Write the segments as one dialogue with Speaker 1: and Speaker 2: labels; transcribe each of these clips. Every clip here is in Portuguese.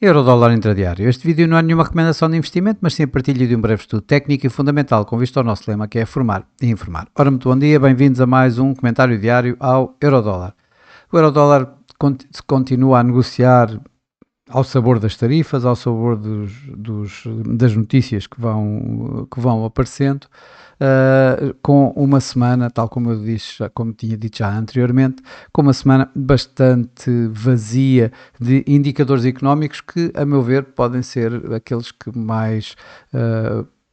Speaker 1: Eurodólar intradiário. Este vídeo não é nenhuma recomendação de investimento, mas sim a partilha de um breve estudo técnico e fundamental com vista ao nosso lema, que é formar e informar. Ora, muito bom dia, bem-vindos a mais um comentário diário ao Eurodólar. O Eurodólar continua a negociar ao sabor das tarifas, ao sabor das notícias que vão aparecendo, com uma semana, tal como eu disse, como tinha dito já anteriormente, com uma semana bastante vazia de indicadores económicos que, a meu ver, podem ser aqueles que mais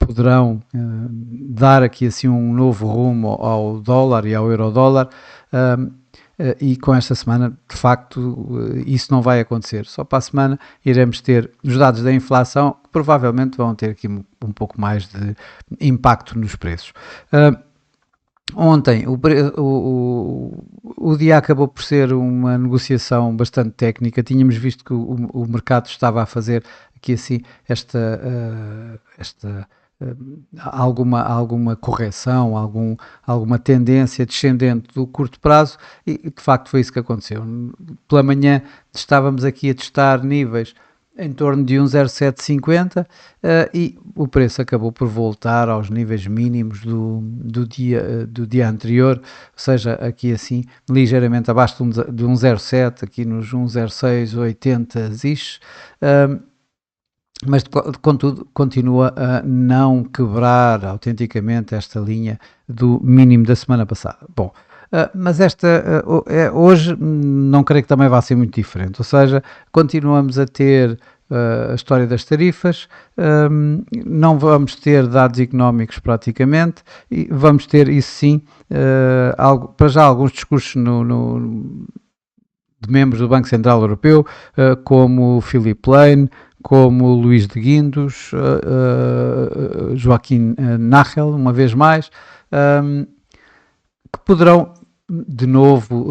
Speaker 1: poderão dar aqui assim um novo rumo ao dólar e ao eurodólar. E com esta semana, de facto, isso não vai acontecer. Só para a semana iremos ter os dados da inflação, que provavelmente vão ter aqui um pouco mais de impacto nos preços. Ontem o dia acabou por ser uma negociação bastante técnica. Tínhamos visto que o mercado estava a fazer aqui assim alguma correção, alguma tendência descendente do curto prazo e de facto foi isso que aconteceu. Pela manhã estávamos aqui a testar níveis em torno de 1,0750 e o preço acabou por voltar aos níveis mínimos do dia anterior, ou seja, aqui assim ligeiramente abaixo de 1,07, aqui nos 1,0680 ish. Mas, contudo, continua a não quebrar autenticamente esta linha do mínimo da semana passada. Bom, mas hoje não creio que também vá ser muito diferente, ou seja, continuamos a ter a história das tarifas, não vamos ter dados económicos praticamente, e vamos ter, isso sim, para já alguns discursos de membros do Banco Central Europeu, como o Philip Lane, como Luís de Guindos, Joaquim Nagel, uma vez mais, que poderão de novo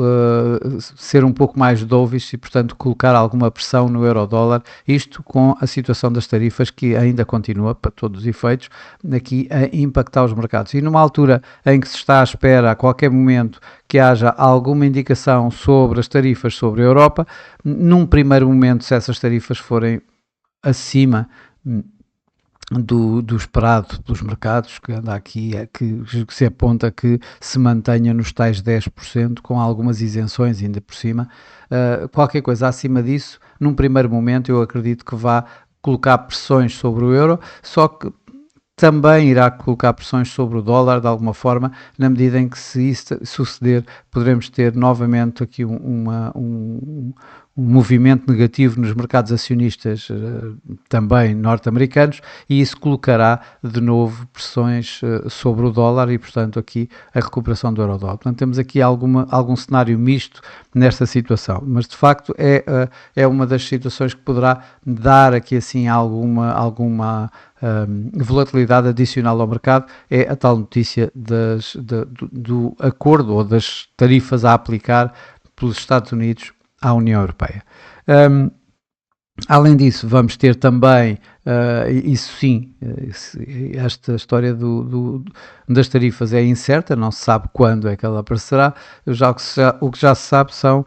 Speaker 1: ser um pouco mais dovish e, portanto, colocar alguma pressão no eurodólar, isto com a situação das tarifas que ainda continua, para todos os efeitos, aqui a impactar os mercados. E numa altura em que se está à espera, a qualquer momento, que haja alguma indicação sobre as tarifas sobre a Europa, num primeiro momento, se essas tarifas forem acima do esperado pelos mercados, que anda aqui, que se aponta que se mantenha nos tais 10%, com algumas isenções ainda por cima, qualquer coisa acima disso, num primeiro momento eu acredito que vá colocar pressões sobre o euro, só que também irá colocar pressões sobre o dólar de alguma forma, na medida em que, se isso suceder, poderemos ter novamente aqui um movimento negativo nos mercados acionistas também norte-americanos, e isso colocará de novo pressões sobre o dólar e, portanto, aqui a recuperação do euro-dólar. Portanto, temos aqui algum cenário misto nesta situação, mas de facto é uma das situações que poderá dar aqui assim alguma volatilidade adicional ao mercado, é a tal notícia do acordo ou das tarifas a aplicar pelos Estados Unidos à União Europeia. Além disso, vamos ter também, isso sim, esta história das tarifas é incerta, não se sabe quando é que ela aparecerá. O que já se sabe são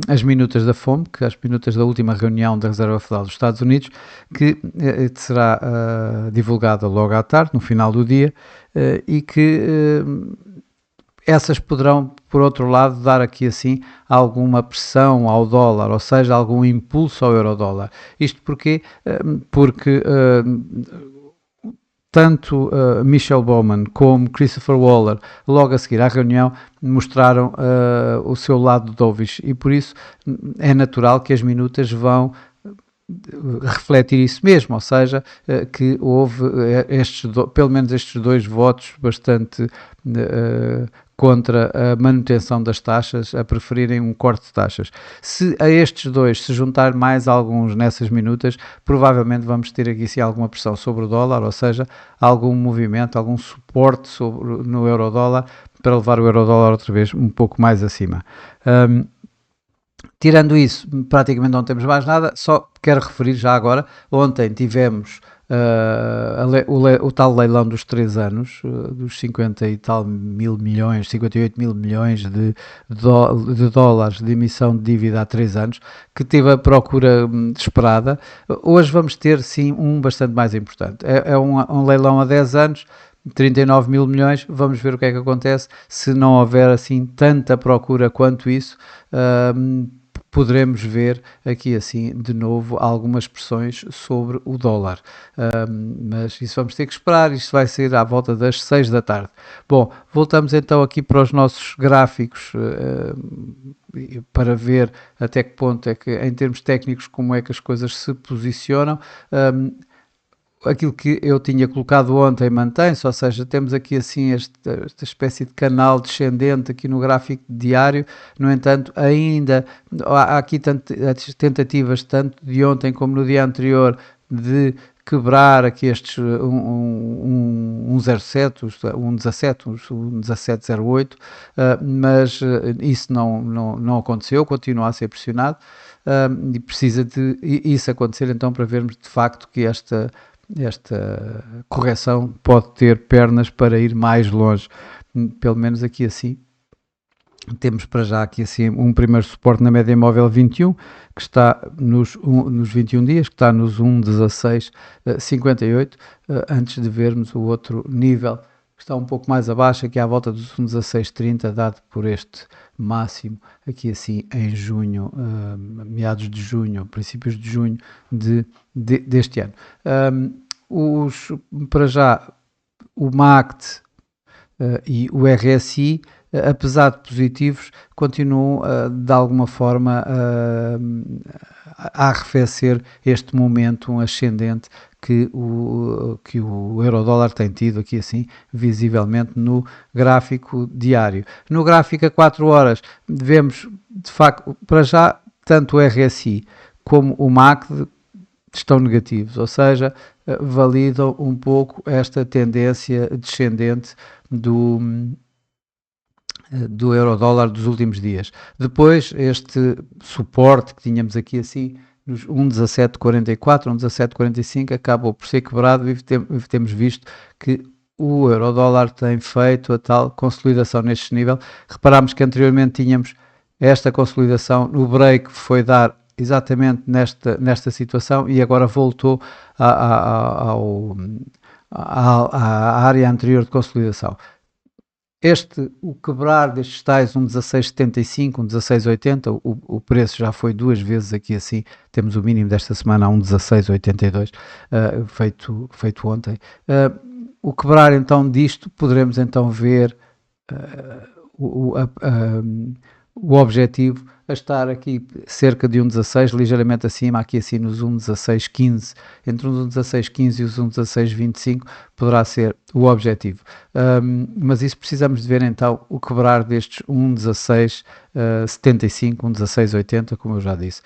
Speaker 1: as minutas da FOMC, as minutas da última reunião da Reserva Federal dos Estados Unidos, que será divulgada logo à tarde, no final do dia, e que essas poderão, por outro lado, dar aqui assim alguma pressão ao dólar, ou seja, algum impulso ao eurodólar. Isto porquê? Porque tanto Michelle Bowman como Christopher Waller, logo a seguir à reunião, mostraram o seu lado dovish, e por isso é natural que as minutas vão refletir isso mesmo, ou seja, que houve pelo menos estes dois votos bastante contra a manutenção das taxas, a preferirem um corte de taxas. Se a estes dois se juntar mais alguns nessas minutas, provavelmente vamos ter aqui sim alguma pressão sobre o dólar, ou seja, algum movimento, algum suporte no euro-dólar, para levar o euro-dólar outra vez um pouco mais acima. Tirando isso, praticamente não temos mais nada, só quero referir já agora, ontem tivemos o tal leilão dos 3 anos, dos 50 e tal mil milhões, 58 mil milhões de dólares de emissão de dívida há 3 anos, que teve a procura esperada. Hoje vamos ter sim um bastante mais importante. É um leilão a 10 anos, 39 mil milhões, vamos ver o que é que acontece, se não houver assim tanta procura quanto isso, poderemos ver aqui assim de novo algumas pressões sobre o dólar, mas isso vamos ter que esperar, isto vai ser à volta das 6 da tarde. Bom, voltamos então aqui para os nossos gráficos, para ver até que ponto é que, em termos técnicos, como é que as coisas se posicionam. Aquilo que eu tinha colocado ontem mantém-se, ou seja, temos aqui assim esta espécie de canal descendente aqui no gráfico diário. No entanto, ainda há aqui tentativas, tanto de ontem como no dia anterior, de quebrar aqui estes 1,07, um 17,08, mas isso não aconteceu, continua a ser pressionado, e precisa de isso acontecer então para vermos de facto que esta correção pode ter pernas para ir mais longe, pelo menos aqui assim. Temos para já aqui assim um primeiro suporte na média móvel 21, que está nos 21 dias, que está nos 1,1658, antes de vermos o outro nível, que está um pouco mais abaixo, aqui à volta dos 1,1630, dado por este máximo, aqui assim em junho, meados de junho, princípios de junho deste ano. Para já, o MACD e o RSI, apesar de positivos, continuam de alguma forma a arrefecer este momento ascendente que o euro-dólar tem tido aqui assim visivelmente no gráfico diário. No gráfico a 4 horas vemos de facto para já tanto o RSI como o MACD estão negativos, ou seja, validam um pouco esta tendência descendente do euro-dólar dos últimos dias. Depois, este suporte que tínhamos aqui assim, nos 1,1744, 1,1745, acabou por ser quebrado e temos visto que o euro-dólar tem feito a tal consolidação neste nível. Reparámos que anteriormente tínhamos esta consolidação, no break foi dar exatamente nesta situação e agora voltou à área anterior de consolidação. O quebrar destes tais 1,1675, 1,1680, o preço já foi 2 vezes aqui assim, temos o mínimo desta semana a 1,1682, feito ontem. O quebrar então disto, poderemos então ver o objetivo a estar aqui cerca de 1,16, ligeiramente acima, aqui assim nos 1,1615, entre os 1,1615 e os 1,1625 poderá ser o objetivo. Mas isso precisamos de ver então o quebrar destes 1,1675, 1,1680, como eu já disse.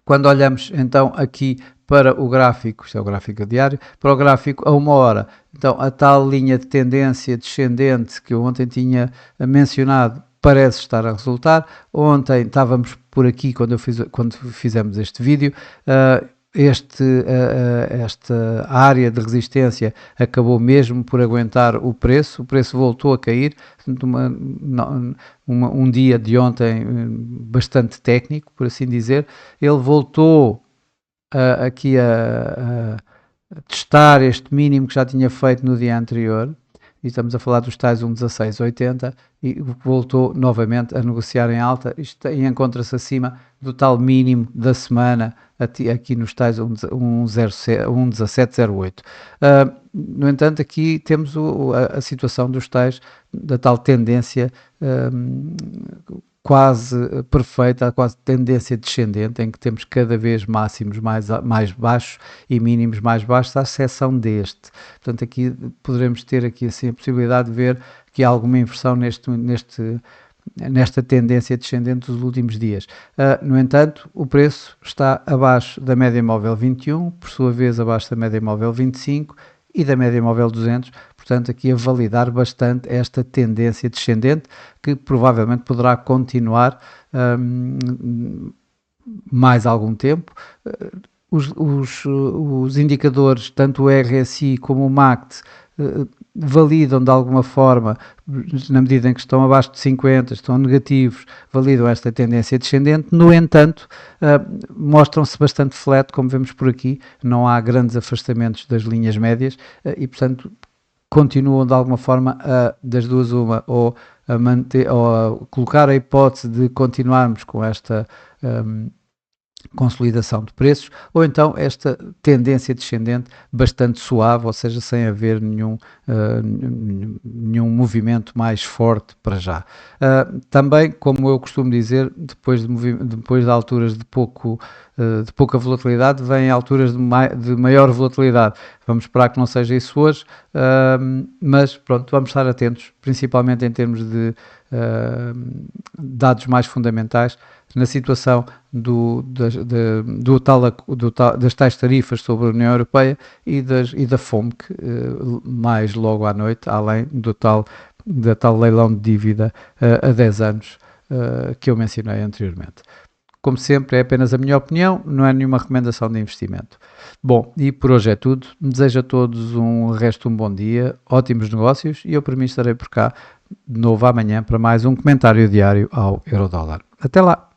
Speaker 1: Quando olhamos então aqui para o gráfico, isto é o gráfico diário, para o gráfico a 1 hora, então a tal linha de tendência descendente que eu ontem tinha mencionado parece estar a resultar. Ontem estávamos por aqui quando fizemos este vídeo, esta área de resistência acabou mesmo por aguentar o preço voltou a cair, um dia de ontem bastante técnico, por assim dizer, ele voltou aqui a testar este mínimo que já tinha feito no dia anterior, e estamos a falar dos tais 1,1680, e voltou novamente a negociar em alta, e encontra-se acima do tal mínimo da semana, aqui nos tais 1,1708. No entanto, aqui temos a situação dos tais, da tal tendência quase perfeita, quase tendência descendente, em que temos cada vez máximos mais baixos e mínimos mais baixos, à exceção deste. Portanto, aqui poderemos ter aqui assim a possibilidade de ver que há alguma inversão nesta tendência descendente dos últimos dias. No entanto, o preço está abaixo da média móvel 21, por sua vez abaixo da média móvel 25, e da média móvel 200, portanto aqui a validar bastante esta tendência descendente que provavelmente poderá continuar mais algum tempo. Os indicadores, tanto o RSI como o MACD, validam de alguma forma, na medida em que estão abaixo de 50, estão negativos, validam esta tendência descendente. No entanto, mostram-se bastante flat, como vemos por aqui, não há grandes afastamentos das linhas médias e, portanto, continuam de alguma forma das duas uma, ou a manter, ou a colocar a hipótese de continuarmos com esta consolidação de preços, ou então esta tendência descendente bastante suave, ou seja, sem haver nenhum movimento mais forte para já. Também, como eu costumo dizer, depois de alturas de pouca volatilidade, vêm alturas de maior volatilidade. Vamos esperar que não seja isso hoje, mas pronto, vamos estar atentos, principalmente em termos de dados mais fundamentais, na situação das tais tarifas sobre a União Europeia e da FOMC, mais logo à noite, além da tal leilão de dívida a 10 anos que eu mencionei anteriormente. Como sempre, é apenas a minha opinião, não é nenhuma recomendação de investimento. Bom, e por hoje é tudo. Desejo a todos um bom dia, ótimos negócios, e eu por mim estarei por cá de novo amanhã para mais um comentário diário ao Eurodólar. Até lá!